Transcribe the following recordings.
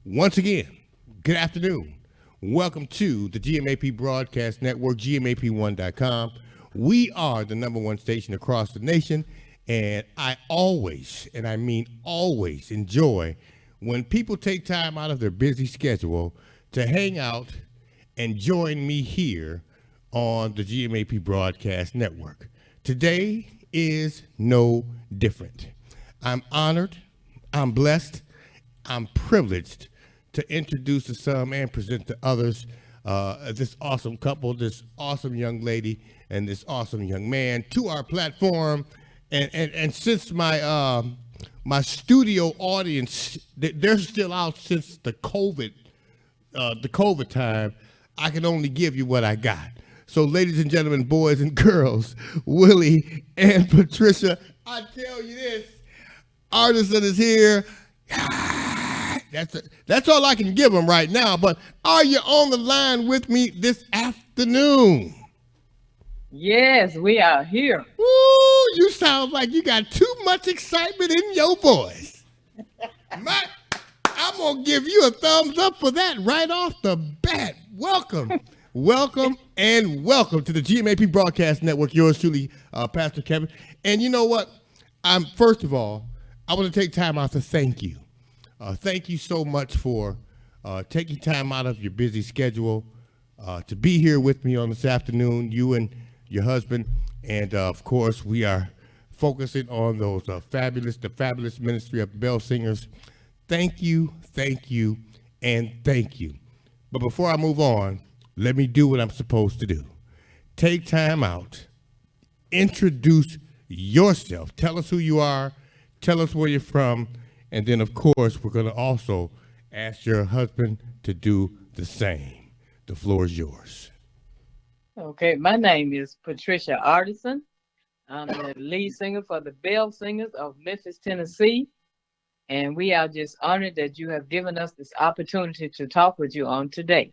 Once again, good afternoon. Welcome to the GMAP Broadcast Network, GMAP1.com. We are the number one station across the nation, and I always, and I mean always, enjoy when people take time out of their busy schedule to hang out and join me here on the GMAP Broadcast Network. Today is no different. I'm honored, I'm blessed, I'm privileged to introduce to some and present to others this awesome couple, this awesome young lady, and this awesome young man to our platform. And since my studio audience, they're still out since the COVID time, I can only give you what I got. So, ladies and gentlemen, boys and girls, Willie and Patricia, I tell you this, Artison is here. That's all I can give them right now. But are you on the line with me this afternoon? Yes, we are here. Woo! You sound like you got too much excitement in your voice. I'm gonna give you a thumbs up for that right off the bat. Welcome, welcome, and welcome to the GMAP Broadcast Network. Yours truly, Pastor Kevin. And you know what? First of all, I want to take time out to thank you. Thank you so much for taking time out of your busy schedule to be here with me on this afternoon, you and your husband. And, of course, we are focusing on those the fabulous ministry of the Bell Singers. Thank you, and thank you. But before I move on, let me do what I'm supposed to do. Take time out. Introduce yourself. Tell us who you are. Tell us where you're from. And then, of course, we're going to also ask your husband to do the same. The floor is yours. Okay, my name is Patricia Artison. I'm the lead singer for the Bell Singers of Memphis, Tennessee. And we are just honored that you have given us this opportunity to talk with you on today.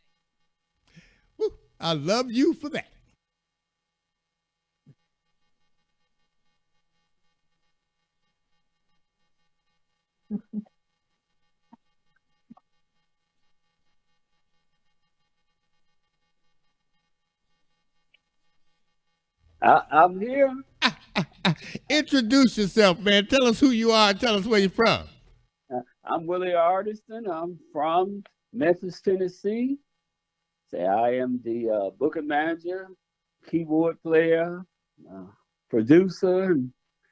Woo, I love you for that. I'm here. Introduce yourself, man. Tell us who you are. Tell us where you're from. I'm Willie Artison. I'm from Memphis, Tennessee. Say I am the booking manager, keyboard player, producer,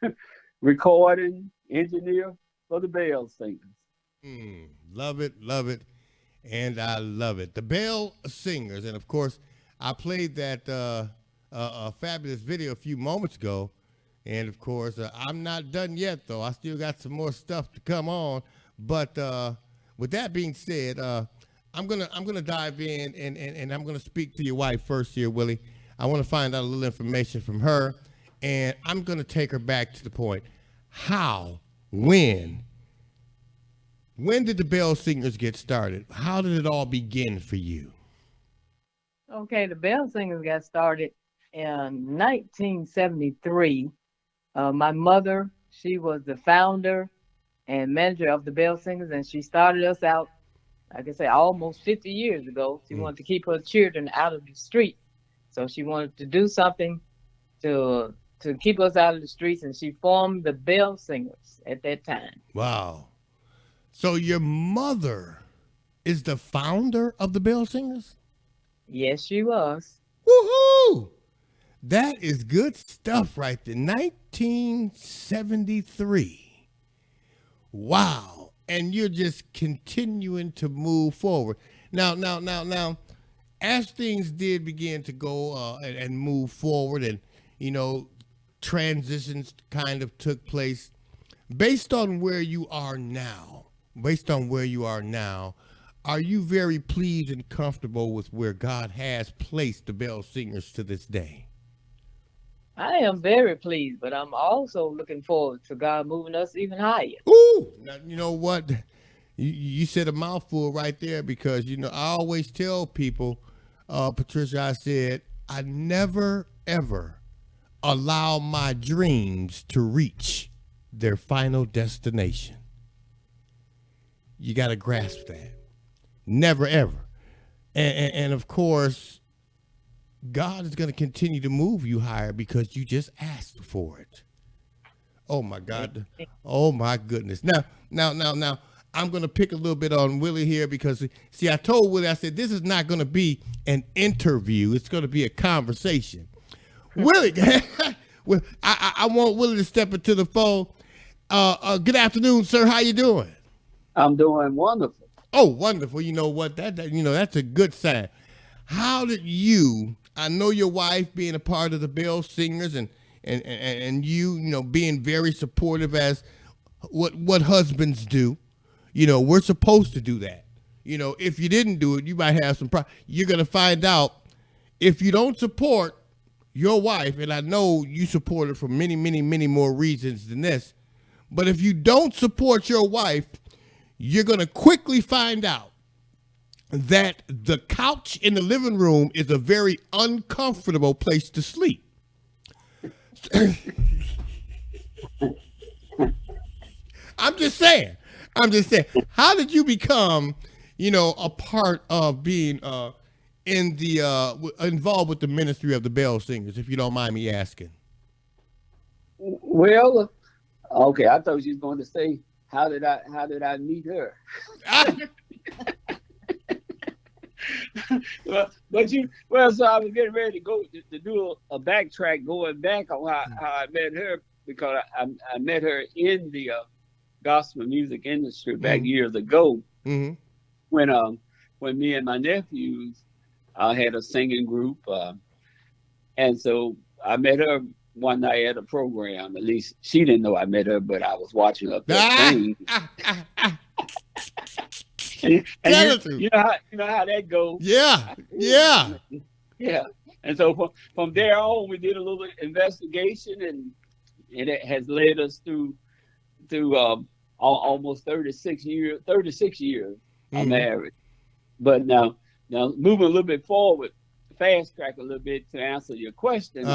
and recording engineer for the Bell Singers. Love it, and I love it. The Bell Singers, and of course, I played that fabulous video a few moments ago, and of course, I'm not done yet, though. I still got some more stuff to come on. But with that being said, I'm gonna dive in and I'm gonna speak to your wife first here, Willie. I want to find out a little information from her, and I'm gonna take her back to the point. How, when did the Bell Singers get started? How did it all begin for you? Okay, the Bell Singers got started in 1973. My mother, she was the founder and manager of the Bell Singers, and she started us out, like I say, almost 50 years ago. She wanted to keep her children out of the street. So she wanted to do something to keep us out of the streets, and she formed the Bell Singers at that time. Wow. So your mother is the founder of the Bell Singers? Yes, she was. Woohoo! That is good stuff right there. 1973. Wow. And you're just continuing to move forward. Now, as things did begin to go and move forward and, transitions kind of took place, based on where you are now, are you very pleased and comfortable with where God has placed the Bell Singers to this day? I am very pleased, but I'm also looking forward to God moving us even higher. Ooh, now, you know what? You said a mouthful right there because, I always tell people, Patricia, I said, I never, ever allow my dreams to reach their final destination. You got to grasp that. Never, ever. And of course, God is going to continue to move you higher because you just asked for it. Oh my God. Oh my goodness. Now, I'm going to pick a little bit on Willie here because, see, I told Willie, I said, this is not going to be an interview. It's going to be a conversation. Willie, well, I want Willie to step into the phone. Good afternoon, sir. How you doing? I'm doing wonderful. Oh, wonderful. You know what? That's a good sign. How did you, I know your wife being a part of the Bell Singers and you being very supportive as what husbands do. We're supposed to do that. If you didn't do it, you might have some problems. You're going to find out if you don't support your wife, and I know you support her for many, many, many more reasons than this, but if you don't support your wife, you're going to quickly find out that the couch in the living room is a very uncomfortable place to sleep. I'm just saying. How did you become, a part of being involved with the ministry of the Bell Singers, if you don't mind me asking? Well, okay, I thought you was going to say, how did I meet her? So I was getting ready to go to do a backtrack going back on how I met her, because I met her in the gospel music industry back years ago, when me and my nephews had a singing group, and so I met her one night at a program. At least she didn't know I met her, but I was watching her sing. And you know how that goes. Yeah. And so from there on, we did a little investigation, and it has led us through almost 36 years. I'm married, but now moving a little bit forward, fast track a little bit to answer your question.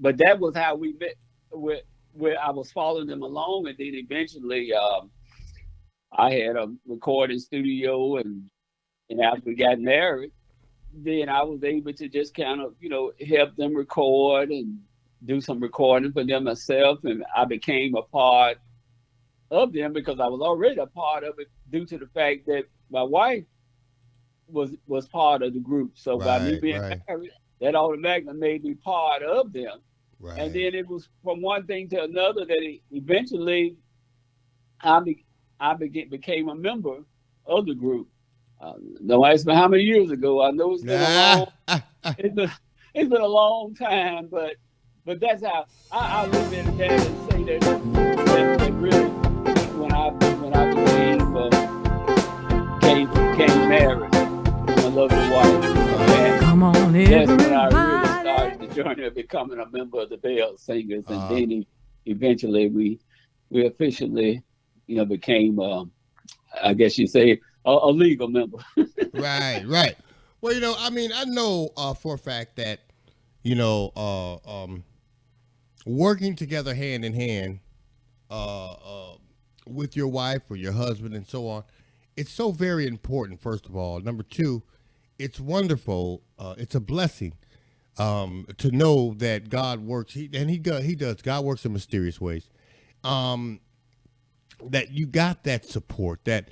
But that was how we met. Where I was following them along, and then eventually I had a recording studio, and after we got married, then I was able to just kind of, help them record and do some recording for them myself. And I became a part of them because I was already a part of it due to the fact that my wife was part of the group. So by me being married, that automatically made me part of them. Right. And then it was from one thing to another that eventually I became a member of the group. Don't ask me how many years ago. I know it's been a long time, but that's how I look at that and say that really when I became married, and I loved the wife. Come on, that's when I really started the journey of becoming a member of the Bell Singers, and then eventually we officially, became, I guess you say, a legal member. Right. Well, I know for a fact that, working together hand in hand with your wife or your husband and so on, it's so very important, first of all. Number two, it's wonderful. It's a blessing to know that God works. He does. God works in mysterious ways. That you got that support, that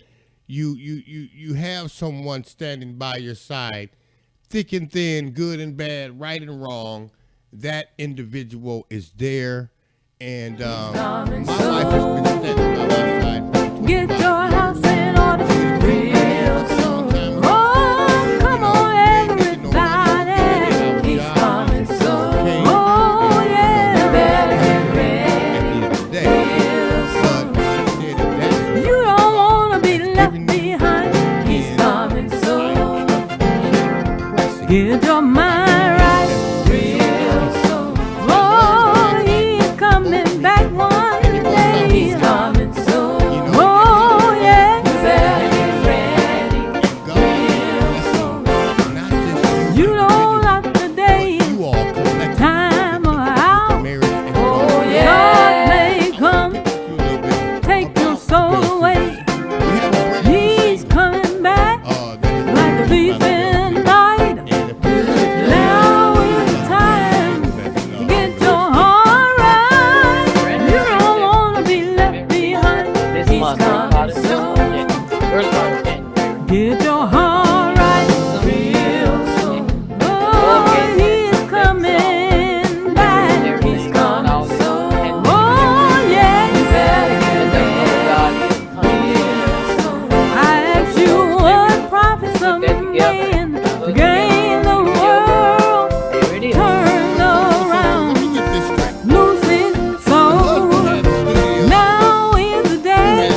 you have someone standing by your side, thick and thin, good and bad, right and wrong. That individual is there, and my wife has been standing by my side. Get your house in order real soon. Oh, come on, everybody, he's coming soon. Oh yeah, better get ready. You don't wanna be left behind. He's coming soon. Get your mind right real soon. Oh, he's coming back one day. He's coming soon. Oh yeah. Get your heart right real soon. Oh, he's coming back. He's coming soon. Oh, yeah, he said real soon. I asked you what profits a man to gain the world, turn around, lose his soul. Now is the day,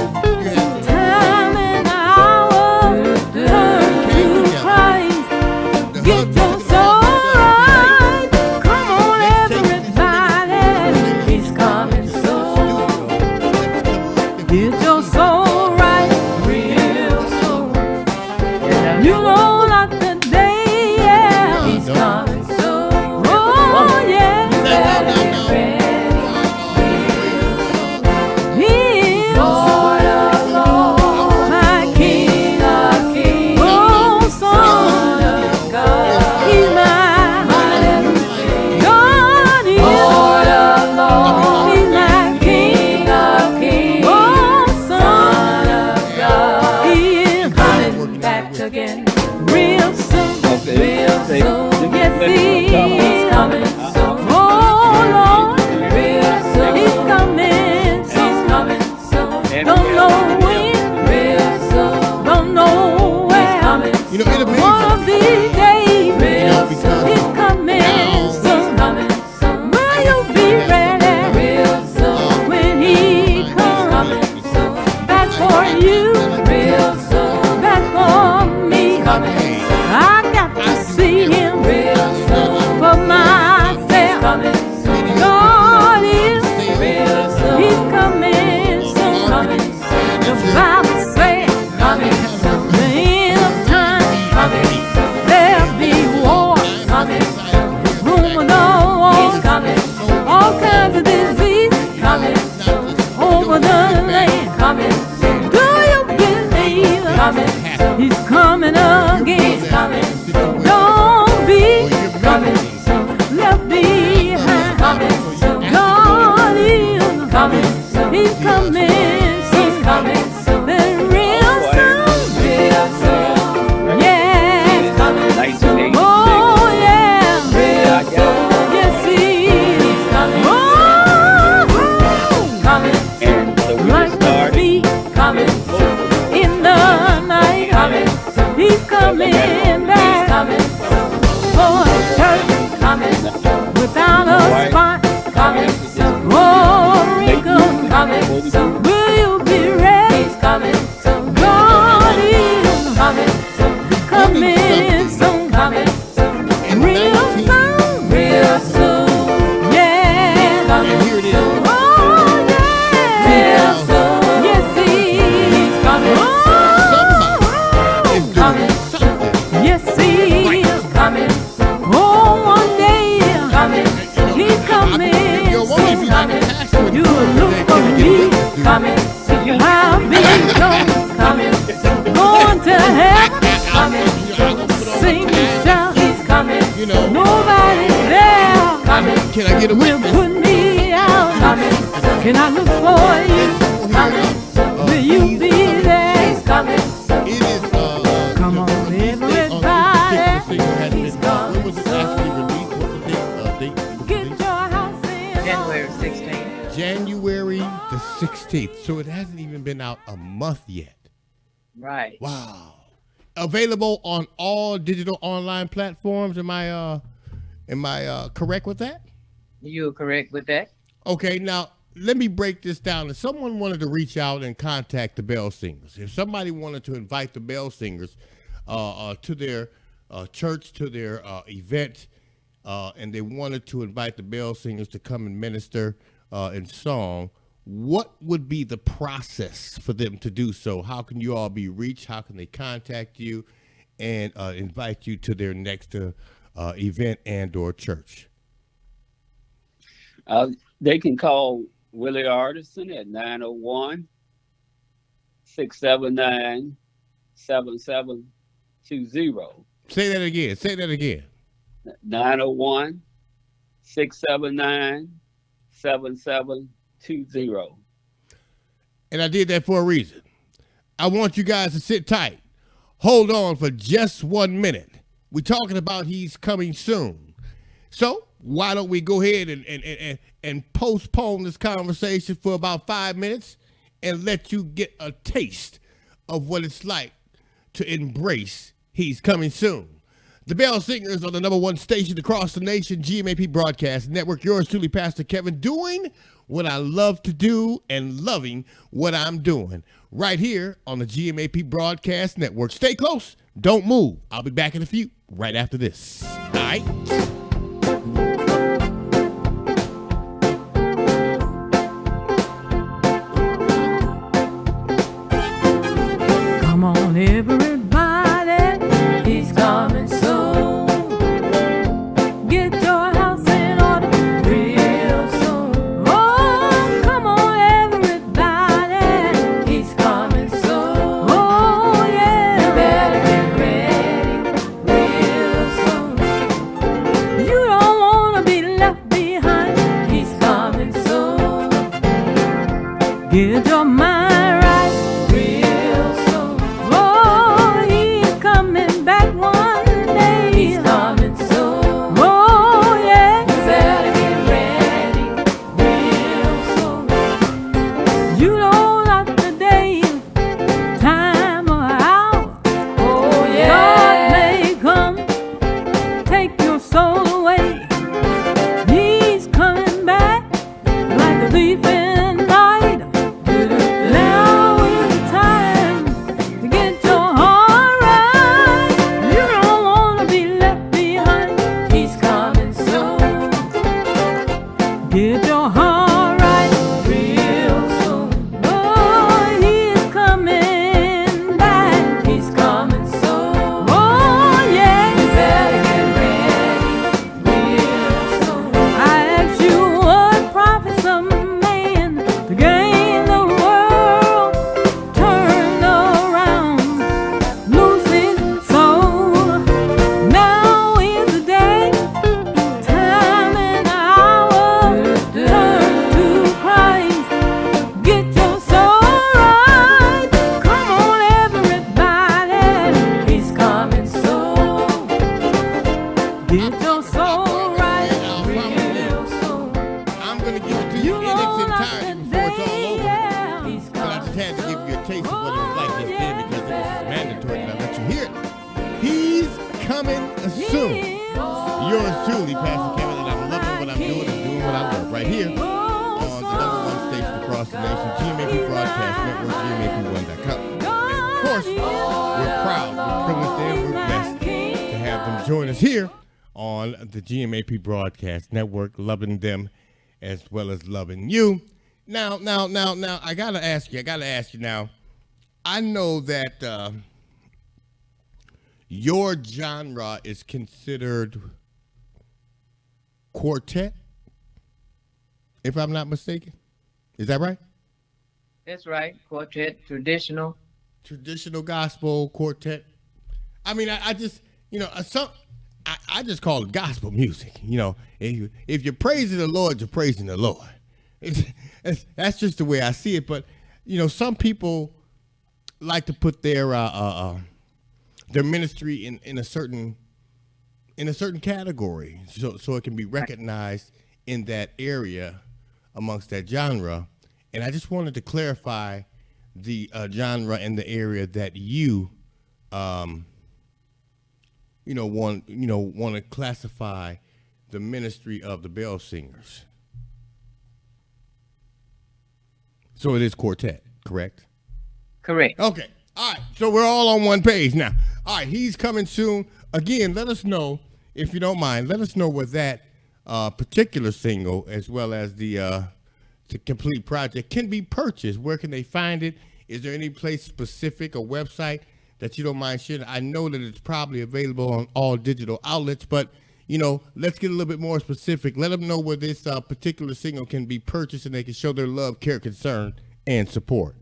time and hour, turn to Christ, get your soul right. Come on, everybody, he's coming soon. Get your soul right, real soon. You know not today, yeah, he's coming soon. Oh, yeah, he's Lord of Lords, my King of Kings, oh, Son of God. He's my God, is Lord of Lords, he's my King of Kings, oh, Son of God. He is coming back again, real soon, real soon. Yes, he's coming soon. Oh, Lord, real soon. He's coming soon. Don't know when, real soon. Don't know where. You know, it'll be One of these days, real soon. He's coming soon. Will you be ready, real soon? When he comes back for you, real soon. Back for me, I got to see him, real soon. For myself, God is real soon. He's coming soon. The Bible says, the end of time, there'll be war, rumors of war, all kinds of disease over the land. Do you believe he's coming again? Don't be left behind. God is coming. He's coming soon. Then real soon. Yeah. Oh, yeah. Yes, he is. Oh, And so we like just the started. bee in the night. He's coming back for a church without a spot or a wrinkle. Will you be ready? God is coming soon. Real soon. Yeah. And here it is. Oh, yeah. Yes, he is. Somebody is doing something. Yes, he is. Oh, one day he's coming. Your woman, if you like a pastor, You look for me. I'll be going to heaven. Sing and shout. you know, Nobody there can I get a will witness? put me out. Can I look for you? Will you be there? It is, Come on, everybody. When was it actually released? What's the date? Get your house in January 16th. January the 16th. So it hasn't even been out a month yet. Right. Wow. Available on all digital online platforms. Am I correct with that? You are correct with that. Okay, now let me break this down. If someone wanted to reach out and contact the Bell Singers, if somebody wanted to invite the Bell Singers to their church, to their event, and they wanted to invite the Bell Singers to come and minister in song, what would be the process for them to do so? How can you all be reached? How can they contact you and invite you to their next event and or church? They can call Willie Artison at 901-679-7720. Say that again. Say that again. 901-679-7720. And I did that for a reason. I want you guys to sit tight. hold on for just 1 minute. We're talking about he's coming soon. So why don't we go ahead and postpone this conversation for about 5 minutes and let you get a taste of what it's like to embrace he's coming soon. The Bell Singers on the #1 station across the nation, GMAP Broadcast Network. Yours truly, Pastor Kevin, doing what I love to do and loving what I'm doing right here on the GMAP Broadcast Network. Stay close. Don't move. I'll be back in a few right after this. All right. Come on, everybody, he's coming soon. Get your house in order real soon. Oh, come on, everybody, he's coming soon. Oh, yeah. You better get ready real soon. You don't want to be left behind, he's coming soon. Get your mind right real soon. Oh, he's coming back one day. He's coming soon. Oh, yeah. You better get ready real soon. You don't like the day, time, or hour. Oh, yeah. God may come, take your soul away. He's coming back like a thief in the night. Now is the time to get your heart right. You don't want to be left behind. He's coming soon. Get your heart right real soon. Oh, he's coming back. He's coming soon. Oh, yeah. You better get ready real soon. I ask you, what profits a man to gain the world, turn around, lose his soul? Now is the day, time and hour. Turn to Christ, get your soul right. Come on, everybody, he's coming soon. Get your soul right real soon. I'm going to give it to you in its entirety before it's all over. But I just had to give you a taste of what it was like just then because it was mandatory that I let you hear it. He's coming soon. Yours truly, Pastor Kevin, and I'm loving what I'm doing and doing what I love right here on the #1 station across the nation, GMAP Broadcast Network, GMAP1.com. And of course, we're proud, we're privileged, and we're blessed to have them join us here on the GMAP Broadcast Network, loving them as well as loving you. Now, I gotta ask you now. I know that your genre is considered quartet, if I'm not mistaken. Is that right? That's right. Quartet, traditional. Traditional gospel quartet. I mean, I just, I just call it gospel music. If you're praising the Lord, you're praising the Lord. That's just the way I see it. But some people like to put their ministry in a certain category, so it can be recognized in that area amongst that genre. And I just wanted to clarify the genre and the area that you want to classify the ministry of the Bell Singers. So it is quartet, correct? Correct. Okay. All right. So we're all on one page now. All right. He's coming soon. Again, let us know, if you don't mind, let us know where that particular single, as well as the complete project, can be purchased. Where can they find it? Is there any place specific, a website that you don't mind sharing? I know that it's probably available on all digital outlets, but let's get a little bit more specific. Let them know where this particular single can be purchased and they can show their love, care, concern, and support.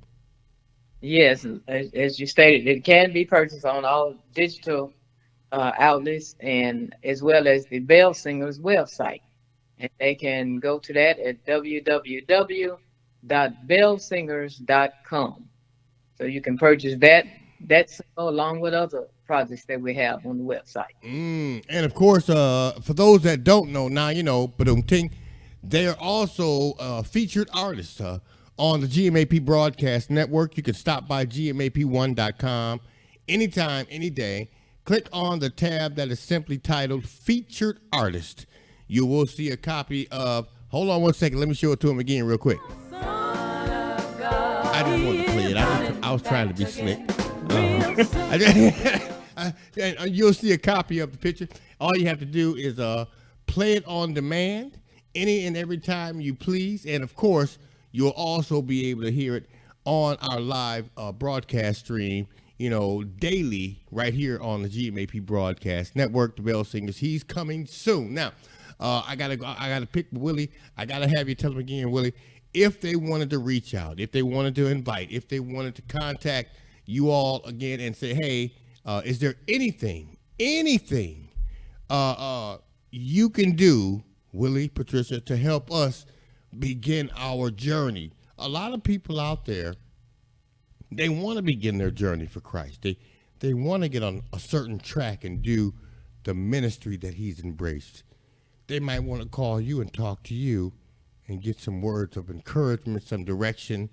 Yes, as you stated, it can be purchased on all digital outlets and as well as the Bell Singers website. And they can go to that at www.bellsingers.com. So you can purchase that that's along with other projects that we have on the website. And of course, for those that don't know, now you know, but they are also featured artists on the GMAP Broadcast Network. You can stop by gmap1.com anytime, any day. Click on the tab that is simply titled Featured Artist. You will see a copy of, hold on one second, let me show it to him again real quick. I didn't want to play it. I was trying to be slick. You'll see a copy of the picture. All you have to do is play it on demand any and every time you please. And of course, you'll also be able to hear it on our live broadcast stream, you know, daily right here on the GMAP Broadcast Network, the Bell Singers. He's coming soon. Now, I gotta pick Willie. I gotta have you tell him again, Willie, if they wanted to reach out, if they wanted to invite, if they wanted to contact you all again and say, hey, is there anything you can do, Willie, Patricia, to help us begin our journey? A lot of people out there, they want to begin their journey for Christ. They want to get on a certain track and do the ministry that he's embraced. They might want to call you and talk to you and get some words of encouragement, some direction.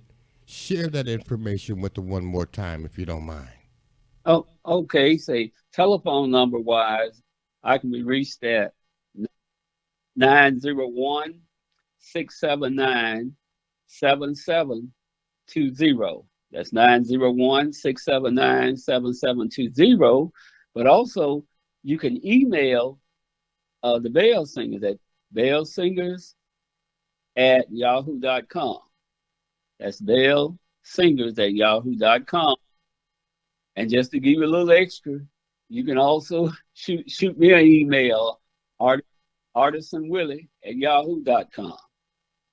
Share that information with them one more time, if you don't mind. Oh, okay. Say telephone number wise, I can be reached at 901-679-7720. That's 901-679-7720. But also, you can email the Bell Singers at bellsingers@yahoo.com. That's bellsingers@yahoo.com. And just to give you a little extra, you can also shoot me an email, artisonwillie@yahoo.com.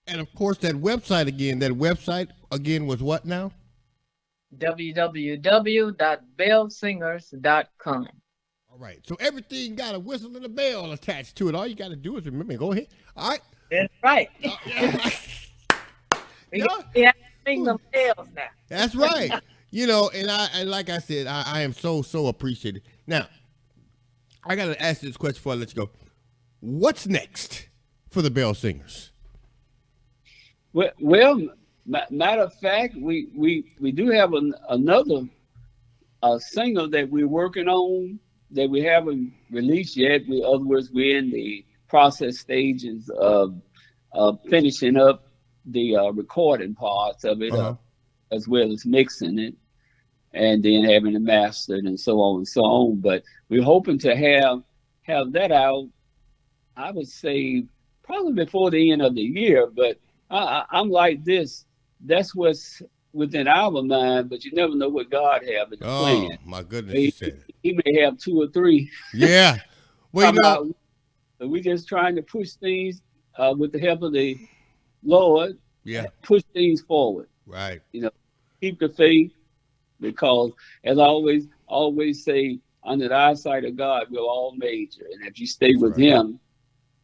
And of course, that website again was what now? www.bellsingers.com. All right. So everything got a whistle and a bell attached to it. All you got to do is remember. Go ahead. All right. That's right. We have to ring the bells now. That's right. You know, and like I said, I am so appreciated. Now, I got to ask you this question before I let you go. What's next for the Bell Singers? Well, matter of fact, we do have another single that we're working on that we haven't released yet. In other words, we're in the process stages of finishing up the recording parts of it, as well as mixing it, and then having it mastered and so on and so on. But we're hoping to have that out, I would say, probably before the end of the year. But I'm like this. That's what's within our mind, but you never know what God have in the plan. Oh, my goodness. He may have 2 or 3. Yeah. Well, you know, we're just trying to push things with the help of the Lord. Yeah. Push things forward. Right. You know, keep the faith, because as I always say, under the eyesight of God, we're all major. And if you stay with him,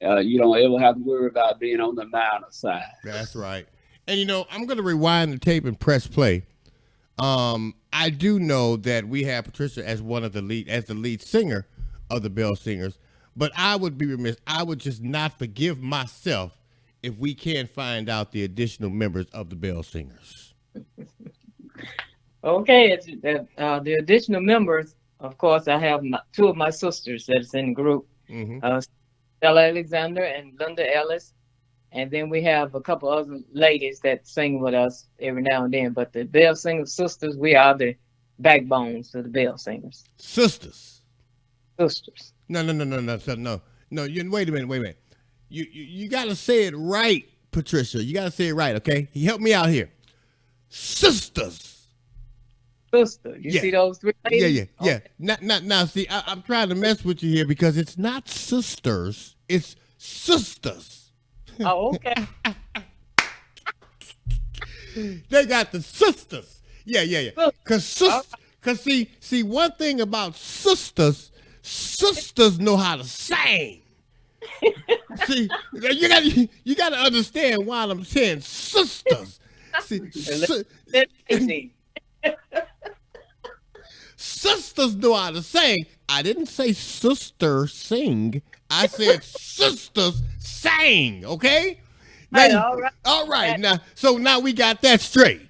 you don't ever have to worry about being on the minor side. That's right. And, you know, I'm going to rewind the tape and press play. I do know that we have Patricia as the lead singer of the Bell Singers, but I would be remiss. I would just not forgive myself if we can't find out the additional members of the Bell Singers. Okay, the additional members, of course, I have 2 of my sisters that's in the group, Stella Alexander and Linda Ellis. And then we have a couple other ladies that sing with us every now and then. But the Bell Singers sisters, we are the backbones of the Bell Singers. Sisters. No. Wait a minute. You got to say it right, Patricia. You got to say it right, okay? Help me out here. Sisters. Sister. You see those 3 ladies? Yeah. Now, see, I'm trying to mess with you here because it's not sisters. It's sisters. Oh, okay. They got the sisters. Yeah. Cause see, one thing about sisters know how to sing. See, you gotta understand why I'm saying sisters. See, sisters know how to sing. I didn't say sister sing. I said sisters sang, okay? Now, all right. Now we got that straight,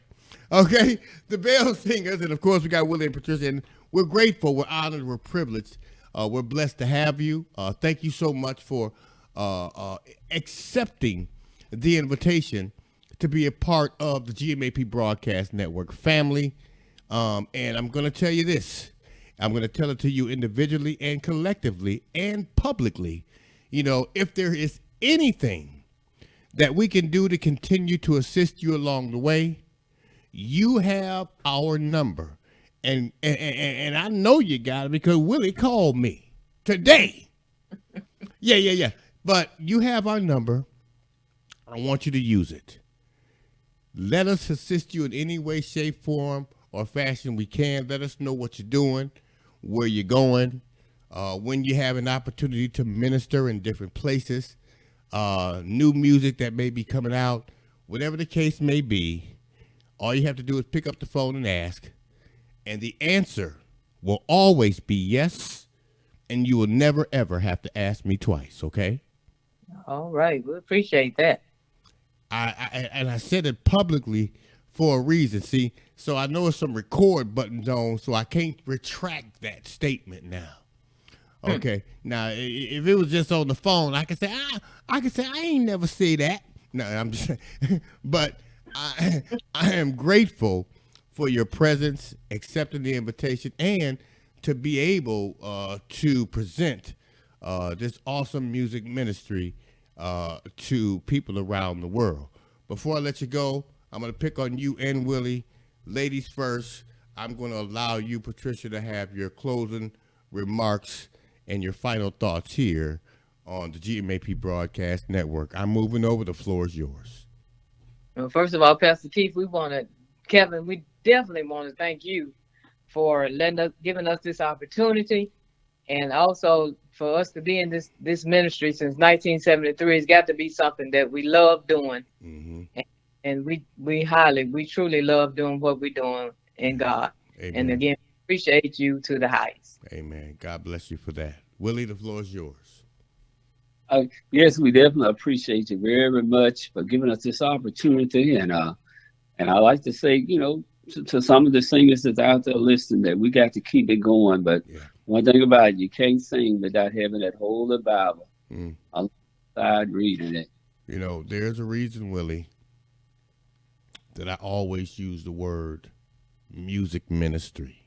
okay? The Bell Singers, and of course we got Willie and Patricia, and we're grateful, we're honored, we're privileged. We're blessed to have you. Thank you so much for accepting the invitation to be a part of the GMAP Broadcast Network family. And I'm going to tell you this. I'm going to tell it to you individually and collectively and publicly. You know, if there is anything that we can do to continue to assist you along the way, you have our number. And I know you got it because Willie called me today. Yeah. But you have our number. I want you to use it. Let us assist you in any way, shape, form, or fashion we can. Let us know what you're doing, where you're going, when you have an opportunity to minister in different places, new music that may be coming out, whatever the case may be. All you have to do is pick up the phone and ask, and the answer will always be yes, and you will never, ever have to ask me twice, okay? All right. We appreciate that. I said it publicly for a reason, see? So I know there's some record buttons on, so I can't retract that statement now. Okay. Now, if it was just on the phone, I could say I ain't never say that. No, I'm just but I am grateful for your presence, accepting the invitation, and to be able to present this awesome music ministry to people around the world. Before I let you go, I'm going to pick on you and Willie. Ladies first. I'm going to allow you, Patricia, to have your closing remarks and your final thoughts here on the GMAP Broadcast Network. I'm moving over. The floor is yours. Well, first of all, Pastor Keith, Kevin, we definitely want to thank you for giving us this opportunity, and also for us to be in this ministry since 1973. It's got to be something that we love doing, and we truly love doing what we're doing in God. Amen. And again, appreciate you to the highest. Amen. God bless you for that. Willie, the floor is yours. Yes, we definitely appreciate you very much for giving us this opportunity, and I like to say, you know, to some of the singers that's out there listening, that we got to keep it going. But one thing about it, you can't sing without having that Holy Bible alongside reading it. You know, there's a reason, Willie, that I always use the word music ministry.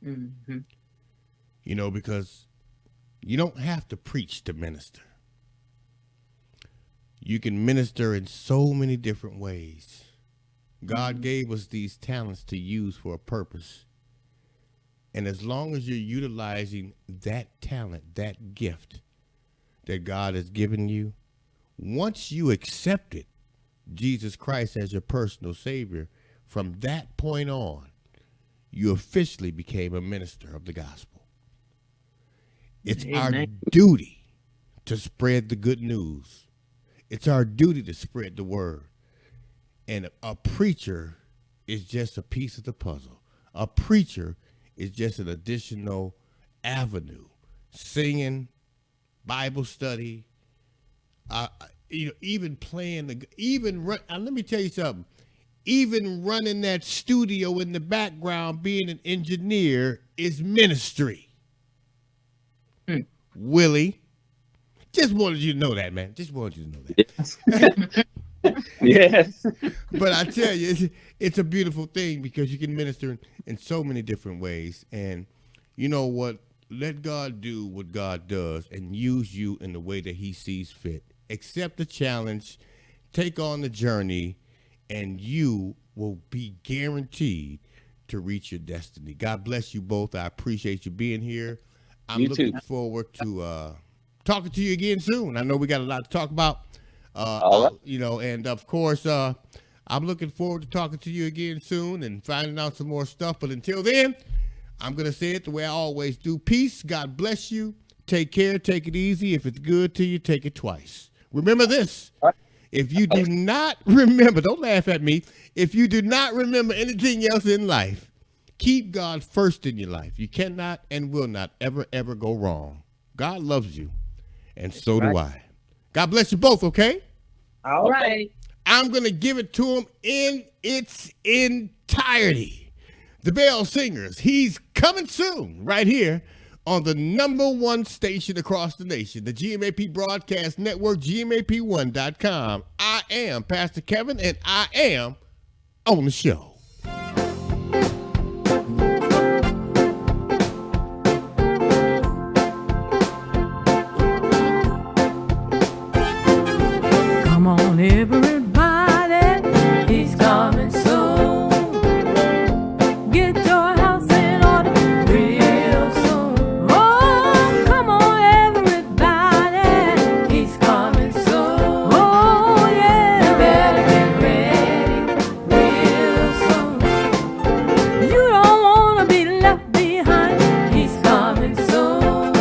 Mm-hmm. You know, because you don't have to preach to minister. You can minister in so many different ways. God gave us these talents to use for a purpose. And as long as you're utilizing that talent, that gift that God has given you, once you accepted Jesus Christ as your personal Savior, from that point on, you officially became a minister of the gospel. It's our duty to spread the good news. It's our duty to spread the word. And a preacher is just a piece of the puzzle. A preacher is just an additional avenue. Singing, Bible study, even playing let me tell you something. Even running that studio in the background, being an engineer, is ministry. Willie, just wanted you to know that, man. Just wanted you to know that. Yes. But I tell you, it's a beautiful thing because you can minister in so many different ways. And you know what? Let God do what God does and use you in the way that he sees fit. Accept the challenge, take on the journey, and you will be guaranteed to reach your destiny. God bless you both. I appreciate you being here. I'm looking forward to talking to you again soon. I know we got a lot to talk about. You know, and of course, I'm looking forward to talking to you again soon and finding out some more stuff. But until then, I'm going to say it the way I always do. Peace. God bless you. Take care. Take it easy. If it's good to you, take it twice. Remember this. If you do not remember, don't laugh at me. If you do not remember anything else in life, Keep God first in your life. You cannot and will not ever, ever go wrong. God loves you, and so do I. God bless you both, okay? All right. I'm going to give it to him in its entirety. The Bell Singers, he's coming soon right here on the #1 station across the nation, the GMAP Broadcast Network, GMAP1.com. I am Pastor Kevin, and I am on the show. Come on, everybody, he's coming soon. Get your house in order real soon. Oh, come on, everybody, he's coming soon. Oh, yeah, you better get ready real soon. You don't want to be left behind, he's coming soon.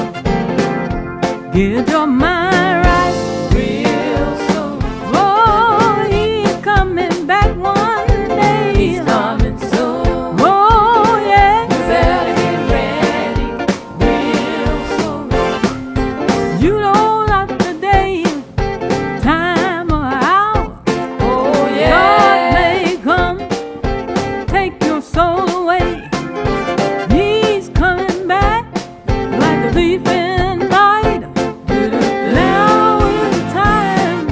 Get your mind right real soon. Oh, he's coming back one day. He's coming soon. Oh, yeah. You better get ready real soon. You know not the day, time or hour. Oh, yeah. God may come, take your soul away. He's coming back like a thief in the night. Now is the time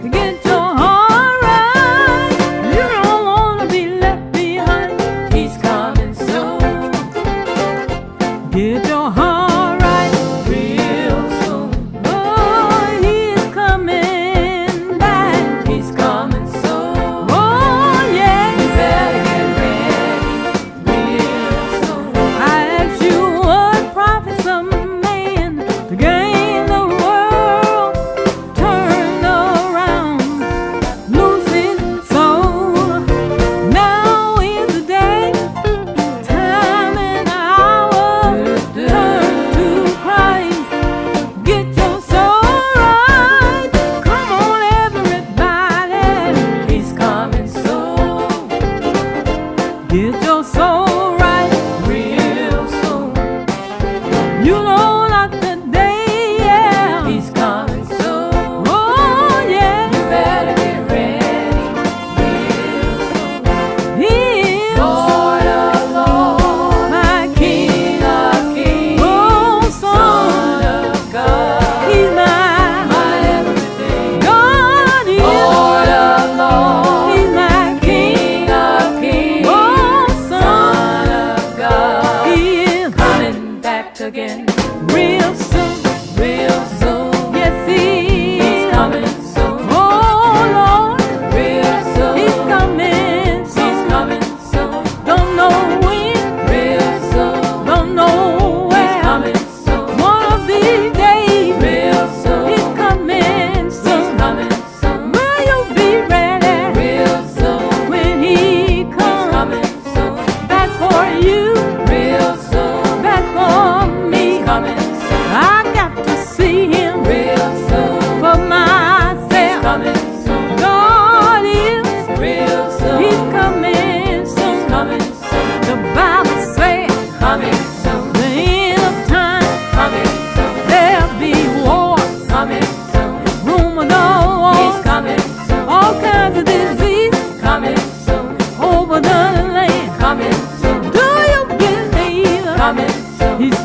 to get your heart right. You don't want to be left behind. He's coming soon. Get your heart right real soon. Oh, he's coming back. He's coming soon. Oh, yeah. You better get ready real soon. I ask you, what profits a man to gain the world, turn around, lose his soul? Now is the day, time and hour. Turn to Christ, get your soul right. Come on, everybody, he's coming soon. Get your soul right real soon. You know not the day, yeah. He's coming soon. Oh, yeah. You better get ready real soon. He's Lord of Lords, my King of Kings, oh, Son of God. He's my everything. God is Lord of Lords. He's my King of Kings, oh, Son of God. He is coming back again real soon, real soon. Yes, he's coming soon. Oh, Lord, real soon. He's coming soon. He's coming soon. Don't know when, real soon. Don't know where. He's coming soon. One of these days, real soon. He's coming soon. He's coming soon. Will you be ready, real soon, when he comes? He's coming soon. Back for you, real soon. Back for me. He's coming soon. I got to see him real soon for myself. He's coming soon. God is real soon. He's coming soon. He's coming soon. The Bible says coming soon. The end of time coming soon. There'll be wars coming soon. Rumors of wars. He's coming soon. All kinds of disease coming soon. Over the land coming soon. Do you believe coming soon? He's